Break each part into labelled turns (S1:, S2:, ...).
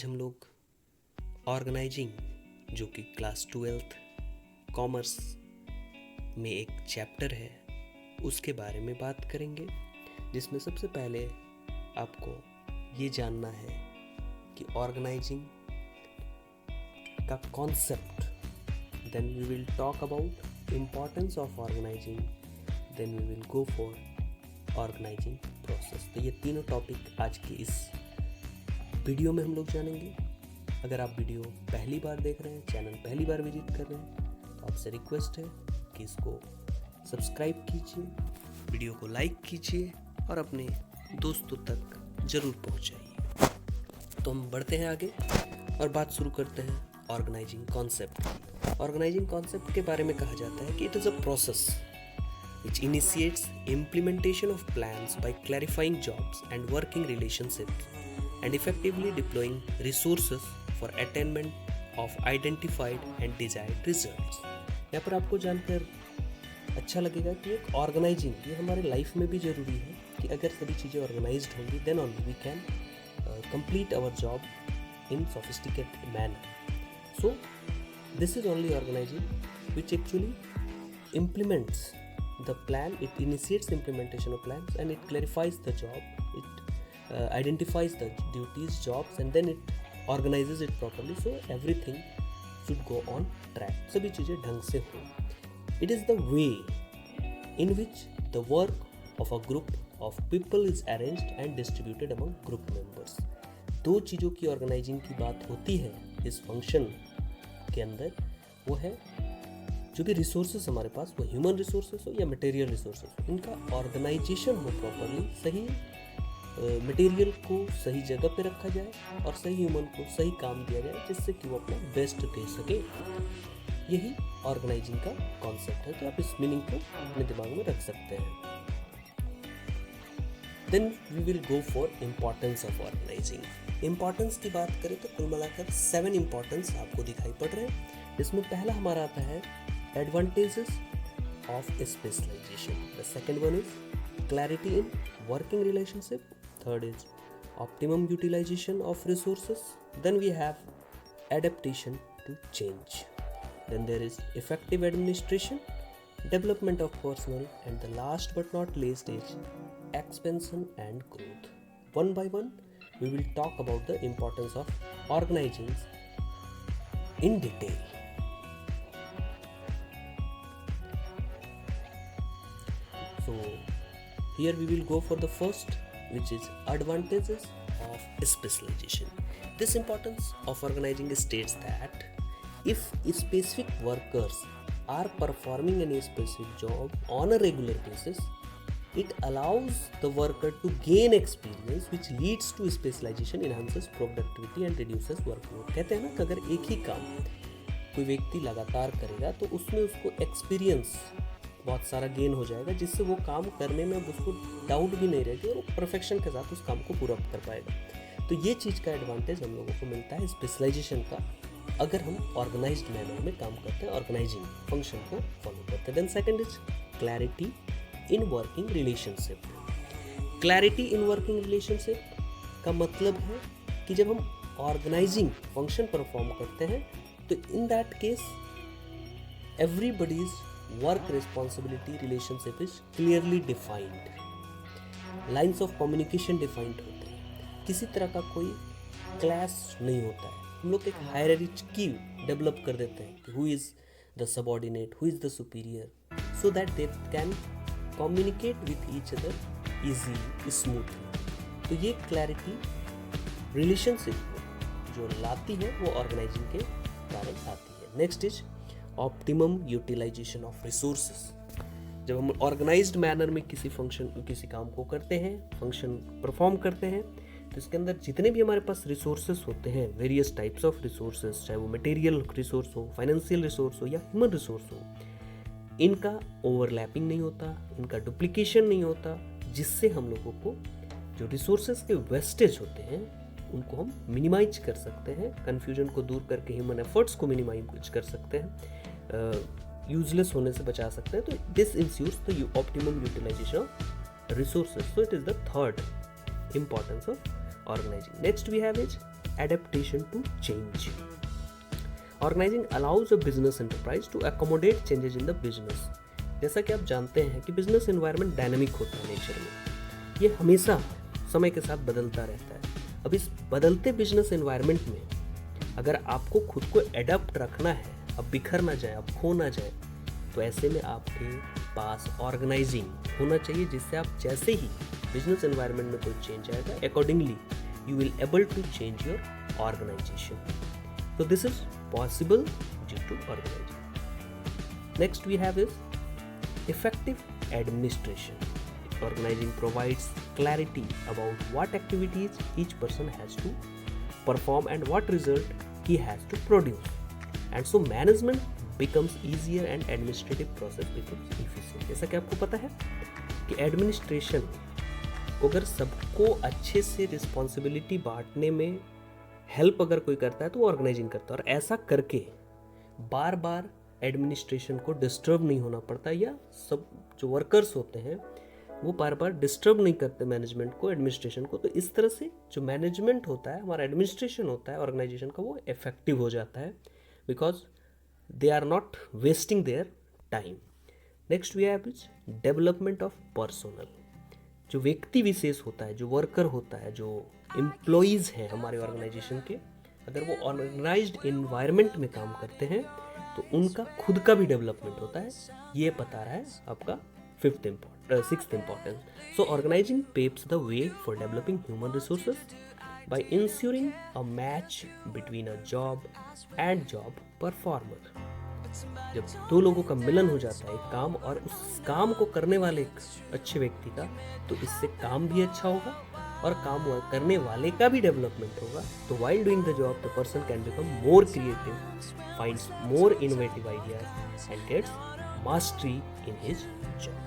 S1: आज हम लोग ऑर्गेनाइजिंग, जो कि क्लास 12th कॉमर्स में एक चैप्टर है, उसके बारे में बात करेंगे, जिसमें सबसे पहले आपको ये जानना है कि ऑर्गेनाइजिंग का concept, then we will talk about importance of organizing, then we will go for organizing process. तो ये तीनों टॉपिक आज की इस वीडियो में हम लोग जानेंगे। अगर आप वीडियो पहली बार देख रहे हैं, चैनल पहली बार विजिट कर रहे हैं, तो आपसे रिक्वेस्ट है कि इसको सब्सक्राइब कीजिए, वीडियो को लाइक कीजिए और अपने दोस्तों तक ज़रूर पहुंचाइए। तो हम बढ़ते हैं आगे और बात शुरू करते हैं ऑर्गेनाइजिंग कॉन्सेप्ट की। ऑर्गेनाइजिंग कॉन्सेप्ट के बारे में कहा जाता है कि it is a process which initiates implementation of plans by clarifying jobs and working relationships and effectively deploying resources for attainment of identified and desired results। यहाँ पर आपको जानकर अच्छा लगेगा कि एक ऑर्गेनाइजिंग ये हमारे लाइफ में भी ज़रूरी है कि अगर सभी चीज़ें ऑर्गेनाइज्ड होंगी then only we can complete our job in sophisticated manner. So this is only organizing which actually implements the plan, it initiates implementation of plans and it clarifies the job, it identifies the duties, jobs and then it organizes it properly so everything should go on track, सभी चीज़ें ढंग से हो। It is the way in which the work of a group of people is arranged and distributed among group members। दो चीज़ों की organising की बात होती है इस फंक्शन के अंदर, वो है जो भी रिसोर्सेज हमारे पास, वो ह्यूमन रिसोर्सेज हो या मटेरियल रिसोर्सेज, इनका ऑर्गेनाइजेशन हो प्रॉपरली, सही मटेरियल को सही जगह पे रखा जाए और सही ह्यूमन को सही काम दिया जाए जिससे कि वो अपना बेस्ट दे सके। यही ऑर्गेनाइजिंग का कॉन्सेप्ट है। तो आप इस मीनिंग को अपने दिमाग में रख सकते हैं। Then we will go for importance of organizing. Importance की बात करें तो कुल मिलाकर 7 इम्पोर्टेंस आपको दिखाई पड़ रहे हैं। इसमें पहला हमारा आता है advantages of specialization. The second one is clarity in working relationship. Third is optimum utilization of resources. Then we have adaptation to change. Then there is effective administration, development of personnel, and the last but not least is expansion and growth. One by one, we will talk about the importance of organizing in detail. So here we will go for the first, which is advantages of specialization. This importance of organizing states that if specific workers are performing any specific job on a regular basis, it allows the worker to gain experience which leads to specialization, enhances productivity and reduces workload। कहते हैं ना कि अगर एक ही काम कोई व्यक्ति लगातार करेगा तो उसमें उसको एक्सपीरियंस बहुत सारा गेन हो जाएगा, जिससे वो काम करने में उसको डाउट भी नहीं रहेगी और वो परफेक्शन के साथ उस काम को पूरा कर पाएगा। तो ये चीज़ का एडवांटेज हम लोगों को मिलता है स्पेशलाइजेशन का, अगर हम ऑर्गेनाइज्ड मैनर में काम करते हैं, ऑर्गेनाइजिंग फंक्शन को फॉलो करते हैं। Then second is clarity in working relationship. Clarity in working relationship का मतलब है कि जब हम ऑर्गेनाइजिंग फंक्शन परफॉर्म करते हैं तो in that case everybody's work responsibility relationship is clearly defined, lines of communication defined होते हैं, किसी तरह का कोई क्लैश नहीं होता है। हम लोग एक हायरार्की डेवलप कर देते हैं कि who is the subordinate, who is the superior, so that they can communicate with each other easily, smoothly। तो ये क्लैरिटी रिलेशनशिप में जो लाती है वो ऑर्गेनाइजिंग के कारण आती है। Next is optimum utilization of resources. जब हम ऑर्गेनाइज्ड मैनर में किसी काम को करते हैं, फंक्शन परफॉर्म करते हैं, तो इसके अंदर जितने भी हमारे पास रिसोर्सेस होते हैं, वेरियस टाइप्स ऑफ रिसोर्सेस, चाहे वो मटेरियल रिसोर्स हो, फाइनेंशियल रिसोर्स हो या ह्यूमन रिसोर्स हो, इनका ओवरलैपिंग नहीं होता, इनका डुप्लीकेशन नहीं होता, जिससे हम लोगों को जो रिसोर्सेस के वेस्टेज होते हैं उनको हम मिनिमाइज कर सकते हैं, कन्फ्यूजन को दूर करके ह्यूमन एफर्ट्स को मिनिमाइज कर सकते हैं, यूजलेस होने से बचा सकते हैं। तो this ensures the optimum utilization of resources. So it is the third importance of organizing. Next we have is adaptation to change. Organizing allows a business enterprise to accommodate changes in the business. जैसा कि आप जानते हैं कि business environment dynamic होता है nature में, ये हमेशा समय के साथ बदलता रहता है। अब इस बदलते बिजनेस एनवायरनमेंट में अगर आपको खुद को एडप्ट रखना है, अब बिखर ना जाए, अब खो ना जाए, तो ऐसे में आपके पास ऑर्गेनाइजिंग होना चाहिए, जिससे आप जैसे ही बिजनेस एनवायरनमेंट में कोई चेंज आएगा, accordingly you will able to change your organization. So this is possible due to organizing. Next we have is effective administration. Organizing provides clarity about what activities each person has to perform and what result he has to produce. And so management becomes easier and administrative process becomes efficient. जैसा कि आपको पता है कि administration को अगर सबको अच्छे से रिस्पॉन्सिबिलिटी बांटने में हेल्प अगर कोई करता है तो वो ऑर्गेनाइजिंग करता है, और ऐसा करके बार बार एडमिनिस्ट्रेशन को डिस्टर्ब नहीं होना पड़ता, या सब जो वर्कर्स होते हैं वो बार बार डिस्टर्ब नहीं करते मैनेजमेंट को, एडमिनिस्ट्रेशन को. तो इस तरह से जो मैनेजमेंट होता है, हमारा एडमिनिस्ट्रेशन होता है ऑर्गेनाइजेशन का, वो इफेक्टिव हो जाता है, because they are not wasting their time. Next we have is development of personal. जो व्यक्ति विशेष होता है, जो वर्कर होता है, जो एम्प्लॉयज़ हैं हमारे ऑर्गेनाइजेशन के, अगर वो ऑर्गेनाइज्ड इन्वायरमेंट में काम करते हैं तो उनका खुद का भी डेवलपमेंट होता है. ये बता रहा है आपका sixth importance. So organizing paves the way for developing human resources by ensuring a match between a job and job performer. जब दो लोगों का मिलन हो जाता है, एक काम और उस काम को करने वाले एक अच्छे व्यक्ति का, तो इससे काम भी अच्छा होगा और काम करने वाले का भी डेवलपमेंट होगा. तो while doing the job, the person can become more creative, finds more innovative ideas and gets mastery in his job.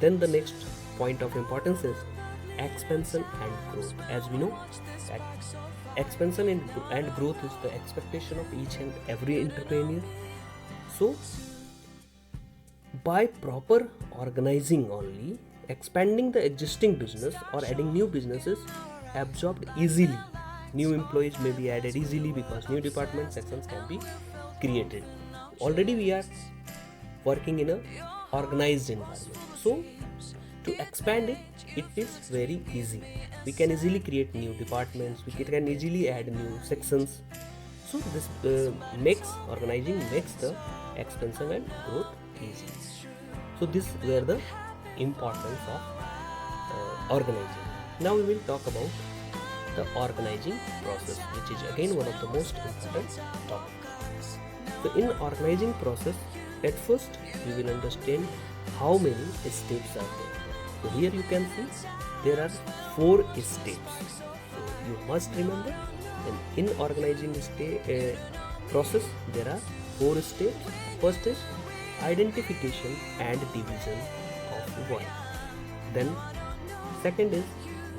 S1: Then the next point of importance is expansion and growth. As we know that expansion and growth is the expectation of each and every entrepreneur. So by proper organizing only, expanding the existing business or adding new businesses absorbed easily. New employees may be added easily because new department sections can be created. Already we are working in a organized environment. So to expand it, it is very easy. We can easily create new departments, we can easily add new sections. So this organizing makes the expansion and growth easy. So these were the importance of organizing. Now we will talk about the organizing process, which is again one of the most important topics. So in organizing process, at first we will understand how many steps are there. So here you can see there are 4 steps. So you must remember, and in organizing process there are 4 steps. First is identification and division of work. Then second is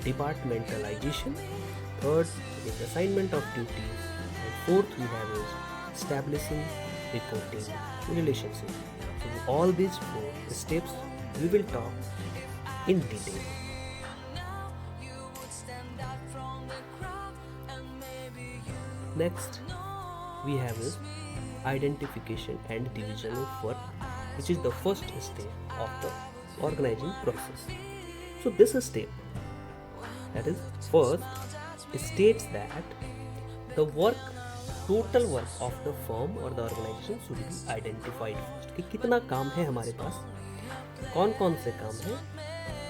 S1: departmentalization. Third is assignment of duties. And fourth we have is establishing reporting relationship. So all these 4 steps we will talk in detail. Next we have is identification and division of work, which is the first step of the organizing process. So this step, that is first, states that the total work of the firm or the organization should be identified first. कि कितना काम है हमारे पास, कौन कौन से काम है,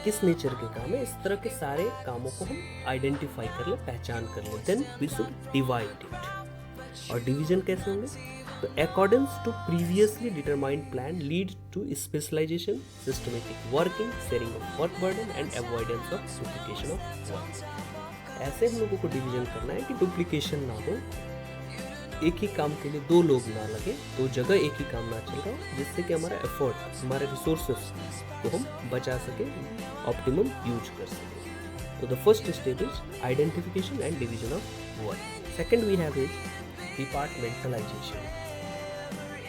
S1: किस नेचर के काम है, इस तरह के सारे कामों को हम आइडेंटिफाई कर ले, पहचान कर ले. Then we should divide it. और डिवीजन कैसे होंगे? तो accordance to previously determined plan leads to specialization, systematic working, sharing of work burden and avoidance of duplication of work. ऐसे हम लोगों को डिवीजन करना है कि डुप्लीकेशन ना हो, एक ही काम के लिए 2 लोग ना लगे, 2 जगह एक ही काम ना चल रहा हो, जिससे कि हमारा एफर्ट, हमारे रिसोर्सेस को हम बचा सके, ऑप्टिमम यूज कर सके. तो the first step is identification and division of work. Second we have is departmentalization.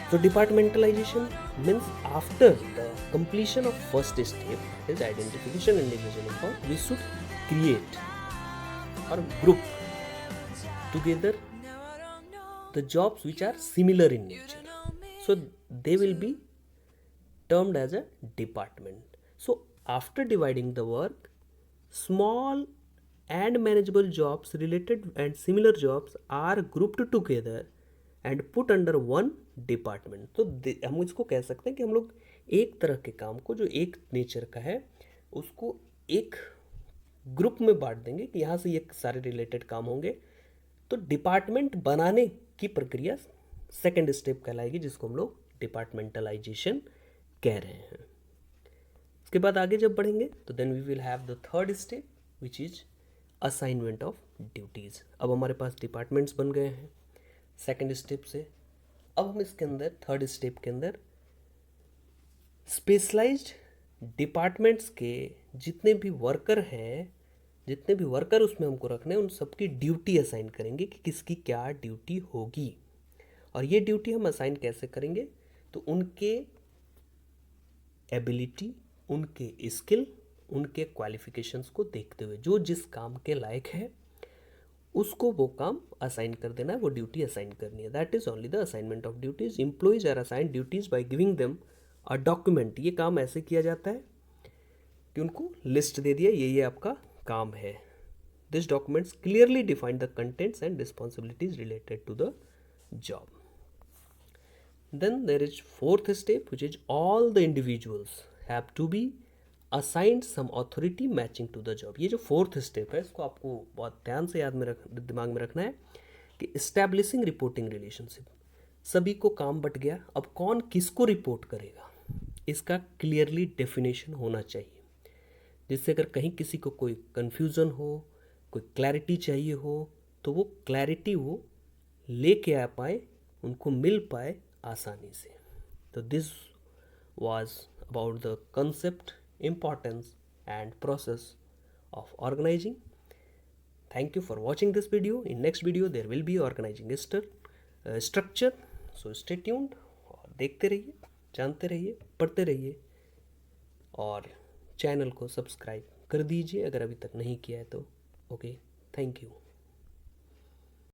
S1: So departmentalization means after the completion of first step, that is identification and division of work, we should create or group together the jobs which are similar in nature. So they will be termed as a department. So after dividing the work, small and manageable jobs related and similar jobs are grouped together and put under one department. तो हम इसको कह सकते हैं कि हम लोग एक तरह के काम को जो एक नेचर का है उसको एक ग्रुप में बांट देंगे कि यहाँ से ये सारे रिलेटेड काम होंगे, तो डिपार्टमेंट बनाने की प्रक्रिया सेकंड स्टेप कहलाएगी, जिसको हम लोग डिपार्टमेंटलाइजेशन कह रहे हैं. उसके बाद आगे जब बढ़ेंगे तो then we will have the third step which is assignment of duties. अब हमारे पास डिपार्टमेंट्स बन गए हैं सेकंड स्टेप से. अब हम इसके अंदर थर्ड स्टेप के अंदर स्पेशलाइज्ड डिपार्टमेंट्स के जितने भी वर्कर हैं, जितने भी वर्कर उसमें हमको रखने हैं, उन सबकी ड्यूटी असाइन करेंगे कि किसकी क्या ड्यूटी होगी. और ये ड्यूटी हम असाइन कैसे करेंगे, तो उनके एबिलिटी, उनके स्किल, उनके क्वालिफिकेशंस को देखते हुए जो जिस काम के लायक है उसको वो काम असाइन कर देना है, वो ड्यूटी असाइन करनी है. That is only the assignment of duties. Employees are assign duties by giving them a document. ये काम ऐसे किया जाता है कि उनको लिस्ट दे दिया, ये आपका काम है. This documents clearly define the contents and responsibilities related to the job. Then there is fourth step, which is all the individuals have to be assigned some authority matching to the job. ये जो fourth step है इसको आपको बहुत ध्यान से दिमाग में रखना है कि establishing reporting relationship. सभी को काम बट गया, अब कौन किसको रिपोर्ट करेगा इसका क्लियरली डेफिनेशन होना चाहिए, जिससे अगर कहीं किसी को कोई कन्फ्यूज़न हो, कोई क्लैरिटी चाहिए हो, तो वो क्लैरिटी वो लेके आ पाए, उनको मिल पाए आसानी से. तो this was about the concept, importance and process of organizing. Thank you for watching this video. In next video there will be organizing structure. So stay tuned और देखते रहिए, जानते रहिए, पढ़ते रहिए और चैनल को सब्सक्राइब कर दीजिए अगर अभी तक नहीं किया है तो. Okay, thank you.